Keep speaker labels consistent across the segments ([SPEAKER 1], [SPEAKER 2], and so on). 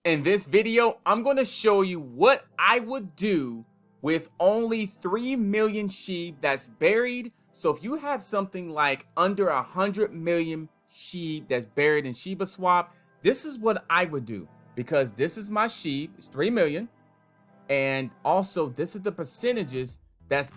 [SPEAKER 1] In this video, I'm going to show you what I would do with only 3 million SHIB that's buried. So if you have something like under 100 million SHIB that's buried in Shibaswap, this is what I would do, because this is my SHIB, it's 3 million. And also this is the percentages that's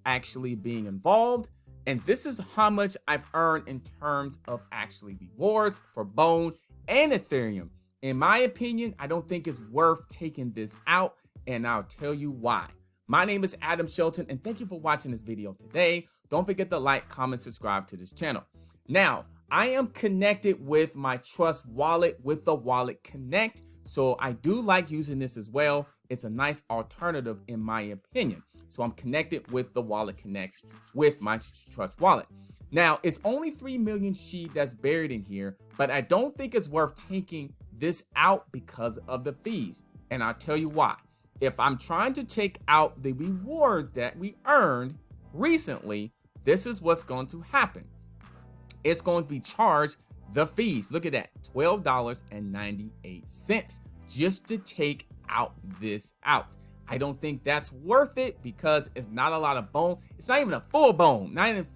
[SPEAKER 1] actually being involved. And this is how much I've earned in terms of actually rewards for Bone and Ethereum. In my opinion, I don't think it's worth taking this out, and I'll tell you why. My name is Adam Shelton, and thank you for watching this video today. Don't forget to like, comment, subscribe to this channel. Now, I am connected with my Trust wallet with the Wallet Connect, so I do like using this as well. It's a nice alternative in my opinion. So I'm connected with the Wallet Connect with my Trust wallet. Now, it's only 3 million SHIB that's buried in here, but I don't think it's worth taking this out because of the fees. And I'll tell you why. If I'm trying to take out the rewards that we earned recently, this is what's going to happen. It's going to be charged the fees. Look at that, $12.98 just to take out this out. I don't think that's worth it because it's not a lot of bone. It's not even a full bone, not even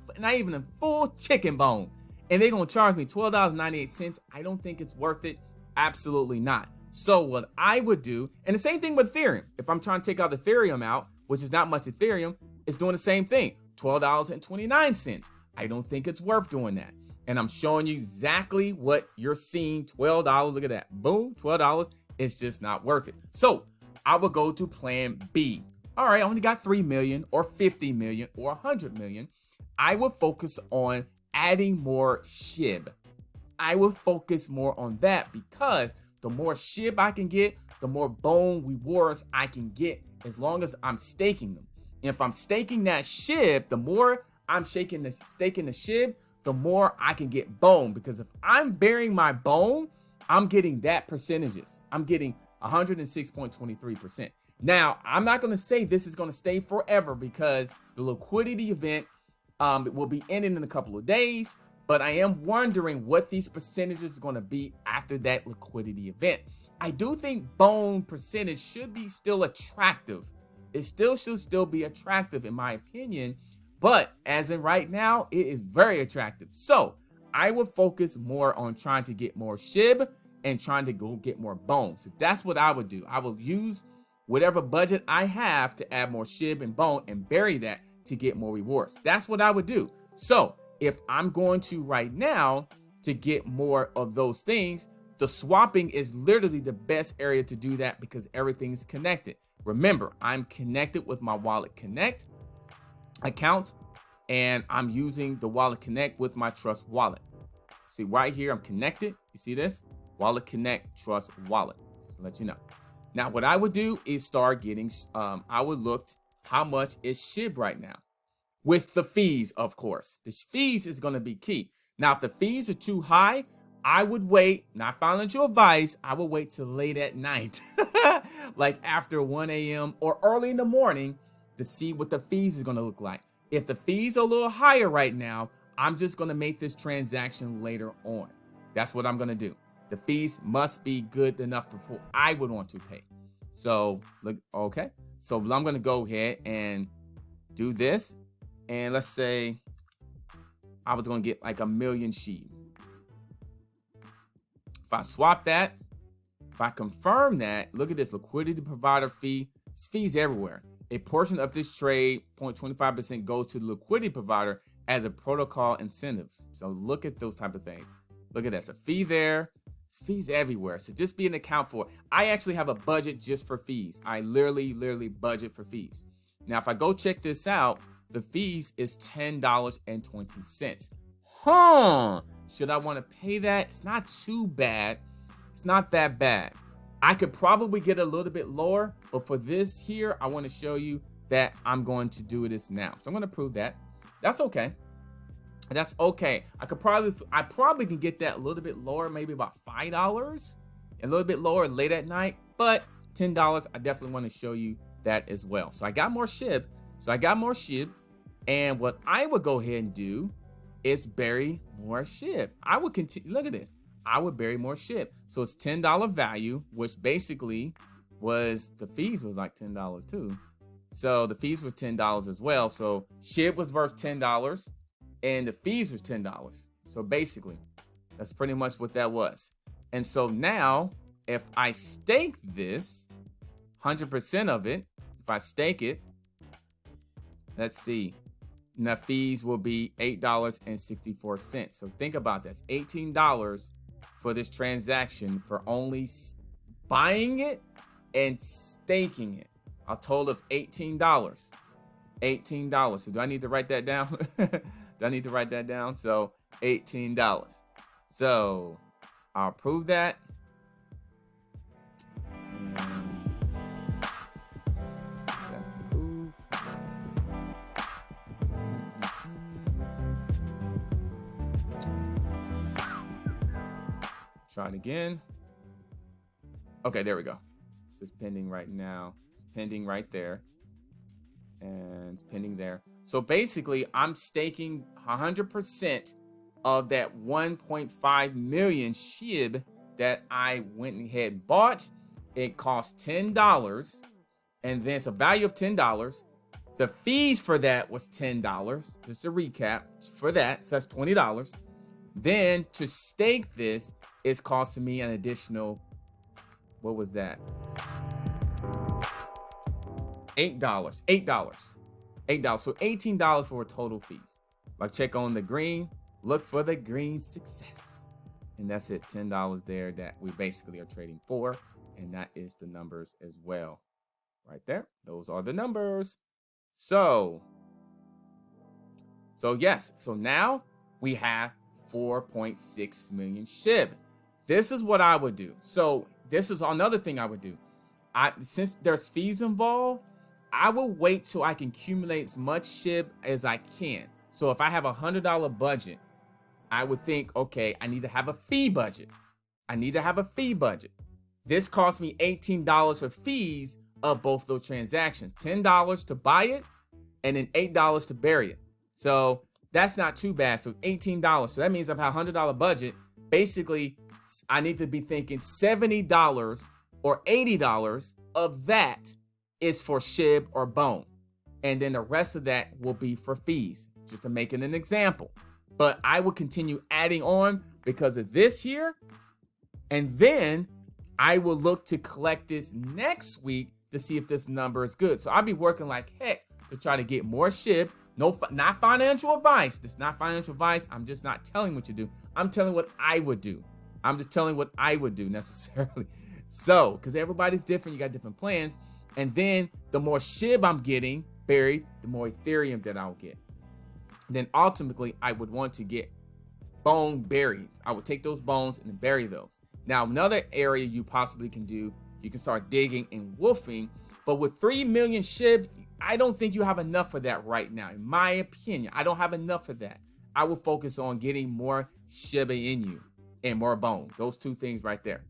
[SPEAKER 1] a full chicken bone. And they're going to charge me $12.98. I don't think it's worth it. Absolutely not. So what I would do, and the same thing with Ethereum. If I'm trying to take out Ethereum out, which is not much Ethereum, it's doing the same thing, $12.29. I don't think it's worth doing that. And I'm showing you exactly what you're seeing, $12. Look at that, boom, $12. It's just not worth it. So I would go to plan B. All right, I only got 3 million or 50 million or 100 million. I would focus on adding more SHIB. I would focus more on that because the more SHIB I can get, the more bone rewards I can get as long as I'm staking them. And if I'm staking that SHIB, the more I'm staking the SHIB, the more I can get bone, because if I'm burying my bone, I'm getting that percentages. I'm getting 106.23%. Now, I'm not going to say this is going to stay forever because the liquidity event will be ending in a couple of days. But I am wondering what these percentages are going to be after that liquidity event. I do think bone percentage should be still attractive. It should still be attractive in my opinion. But as in right now, it is very attractive. So I would focus more on trying to get more SHIB and trying to go get more bone. So that's what I would do. I will use whatever budget I have to add more SHIB and bone and bury that to get more rewards. That's what I would do. So if I'm going to right now to get more of those things, the swapping is literally the best area to do that because everything is connected. Remember, I'm connected with my Wallet Connect account, and I'm using the Wallet Connect with my Trust wallet. See right here, I'm connected. You see this? Wallet Connect Trust wallet. Just to let you know. Now, what I would do is start getting, I would look how much is SHIB right now. With the fees, of course. The fees is going to be key. Now, if the fees are too high, I would wait, not financial advice, I would wait till late at night, like after 1 a.m. or early in the morning to see what the fees is going to look like. If the fees are a little higher right now, I'm just going to make this transaction later on. That's what I'm going to do. The fees must be good enough before I would want to pay. So, look, okay. So I'm going to go ahead and do this. And let's say I was going to get like 1 million SHIB. If I swap that, if I confirm that, look at this liquidity provider fee. It's fees everywhere. A portion of this trade, 0.25%, goes to the liquidity provider as a protocol incentive. So look at those type of things. Look at that. It's a fee there. It's fees everywhere. So just be an account for it. I actually have a budget just for fees. I literally budget for fees. Now, if I go check this out, the fees is $10.20. Huh? Should I want to pay that? It's not too bad. It's not that bad. I could probably get a little bit lower, but for this here, I want to show you that I'm going to do this now. So I'm going to prove that. That's okay. That's okay. I probably can get that a little bit lower, maybe about $5, a little bit lower late at night, but $10, I definitely want to show you that as well. So I got more SHIB. And what I would go ahead and do is bury more SHIB. I would continue. Look at this. I would bury more SHIB. So it's $10 value, which basically was, the fees was like $10 too. So the fees were $10 as well. So SHIB was worth $10 and the fees was $10. So basically, that's pretty much what that was. And so now, if I stake this, 100% of it, if I stake it, let's see, and the fees will be $8.64. So think about this, $18 for this transaction for only buying it and staking it. A total of $18. $18. So do I need to write that down? Do I need to write that down? So $18. So I'll approve that. Try it again. Okay, there we go. So it's pending right now. It's pending right there. And it's pending there. So basically, I'm staking 100% of that 1.5 million SHIB that I went ahead and bought. It cost $10. And then it's a value of $10. The fees for that was $10. Just to recap for that. So that's $20. Then to stake this, it's costing me an additional, what was that? $8. $8. So $18 for total fees. Like check on the green, look for the green success. And that's it, $10 there that we basically are trading for. And that is the numbers as well. Right there. Those are the numbers. So yes. So now we have 4.6 million SHIB. This is what I would do. So this is another thing I would do. Since there's fees involved, I will wait till I can accumulate as much SHIB as I can. So if I have a $100 budget, I would think, okay, I need to have a fee budget. I need to have a fee budget. This cost me $18 for fees of both those transactions. $10 to buy it and then $8 to bury it. So that's not too bad. So $18. So that means if I have a $100 budget, basically I need to be thinking $70 or $80 of that is for SHIB or bone. And then the rest of that will be for fees, just to make it an example. But I will continue adding on because of this here. And then I will look to collect this next week to see if this number is good. So I'll be working like heck to try to get more SHIB. No, not financial advice. This is not financial advice. I'm just not telling what you do. I'm telling what I would do. I'm just telling what I would do necessarily. So, because everybody's different, you got different plans. And then the more SHIB I'm getting buried, the more Ethereum that I'll get. Then ultimately, I would want to get bone buried. I would take those bones and bury those. Now, another area you possibly can do, you can start digging and wolfing. But with 3 million SHIB, I don't think you have enough for that right now. In my opinion, I don't have enough for that. I will focus on getting more Shiba Inu and more bone. Those two things right there.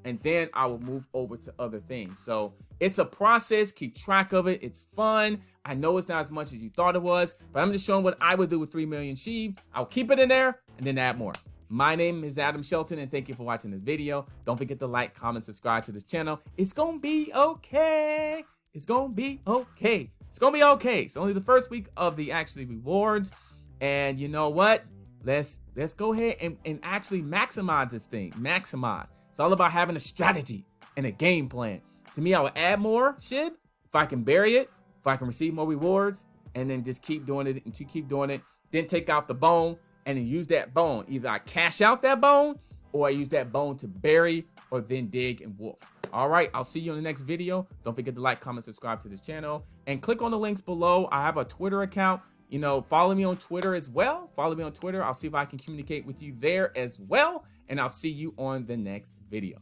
[SPEAKER 1] And then I will move over to other things. So it's a process. Keep track of it. It's fun. I know it's not as much as you thought it was, but I'm just showing what I would do with 3 million SHIB. I'll keep it in there and then add more. My name is Adam Shelton, and thank you for watching this video. Don't forget to like, comment, subscribe to this channel. It's gonna be okay. It's gonna be okay. It's gonna be okay. It's only the first week of the actually rewards. And you know what? Let's go ahead and actually maximize this thing. Maximize. It's all about having a strategy and a game plan. To me, I will add more SHIB if I can bury it, if I can receive more rewards, and then just keep doing it and to keep doing it. Then take out the bone and then use that bone. Either I cash out that bone or I use that bone to bury or then dig and wolf. All right, I'll see you in the next video. Don't forget to like, comment, subscribe to this channel, and click on the links below. I have a Twitter account. You know, follow me on Twitter as well. Follow me on Twitter. I'll see if I can communicate with you there as well. And I'll see you on the next video.